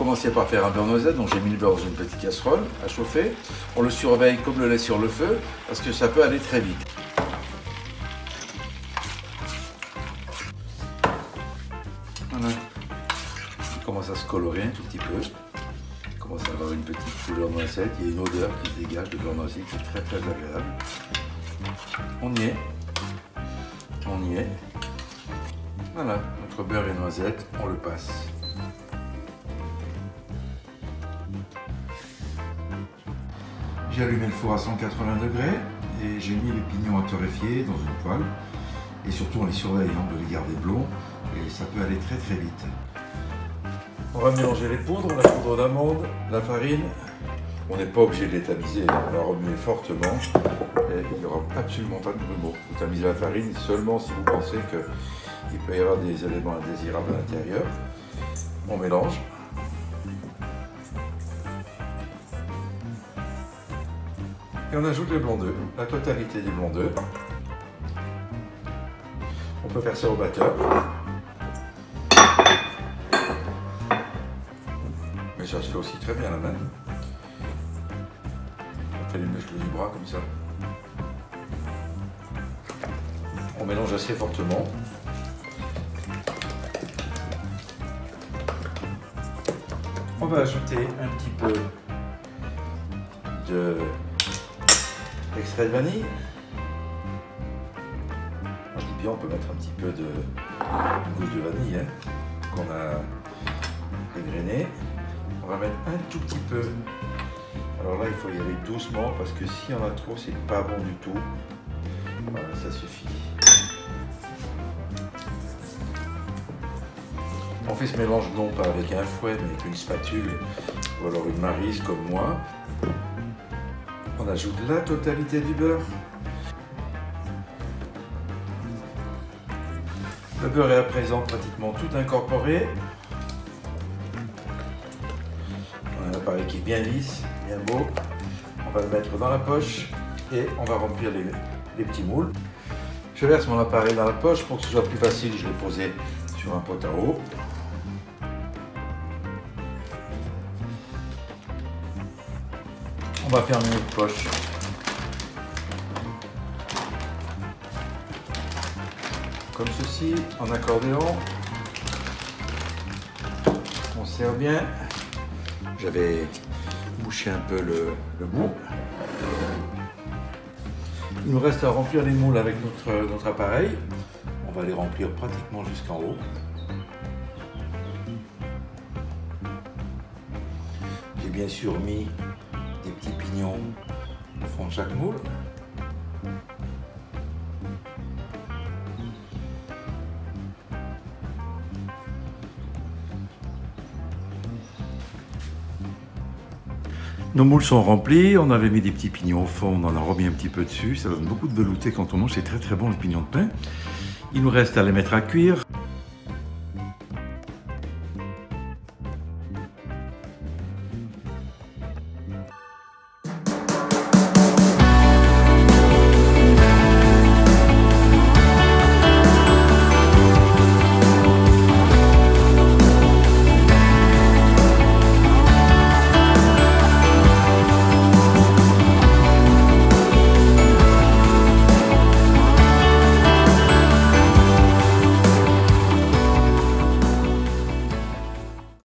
commencer par faire un beurre noisette, donc j'ai mis le beurre dans une petite casserole à chauffer. On le surveille comme le lait sur le feu, parce que ça peut aller très vite. Voilà. Il commence à se colorer un tout petit peu. Il commence à avoir une petite couleur noisette. Il y a une odeur qui se dégage de beurre noisette qui est très très agréable. On y est. On y est. Voilà, notre beurre et noisette, on le passe. J'ai allumé le four à 180 degrés et j'ai mis les pignons à torréfier dans une poêle. Et surtout, on les surveille, de les garder blonds et ça peut aller très très vite. On va mélanger les poudres, la poudre d'amande, la farine. On n'est pas obligé de les tamiser, on va remuer fortement et il n'y aura absolument pas de grumeaux. Vous tamisez la farine seulement si vous pensez qu'il peut y avoir des éléments indésirables à l'intérieur. On mélange. Et on ajoute les blancs d'œufs, la totalité des blancs d'œufs. On peut faire ça au batteur. Mais ça se fait aussi très bien à la main. On fait les muscles du bras comme ça. On mélange assez fortement. On va ajouter un petit peu d'extrait de vanille. Je dis bien, on peut mettre un petit peu de gousse de vanille qu'on a égrené. On va mettre un tout petit peu. Alors là, il faut y aller doucement parce que s'il y en a trop, c'est pas bon du tout. Voilà, ça suffit. On fait ce mélange non pas avec un fouet, mais avec une spatule ou alors une maryse comme moi. On ajoute la totalité du beurre. Le beurre est à présent pratiquement tout incorporé. On a un appareil qui est bien lisse, bien beau. On va le mettre dans la poche et on va remplir les petits moules. Je verse mon appareil dans la poche pour que ce soit plus facile. Je l'ai posé sur un pot à eau. On va fermer notre poche. Comme ceci, en accordéon. On serre bien. J'avais bouché un peu le bout. Il nous reste à remplir les moules avec notre appareil. On va les remplir pratiquement jusqu'en haut. J'ai bien sûr mis des petits pignons au fond de chaque moule. Nos moules sont remplis, on avait mis des petits pignons au fond, on en a remis un petit peu dessus, ça donne beaucoup de velouté quand on mange, c'est très très bon le pignon de pain. Il nous reste à les mettre à cuire.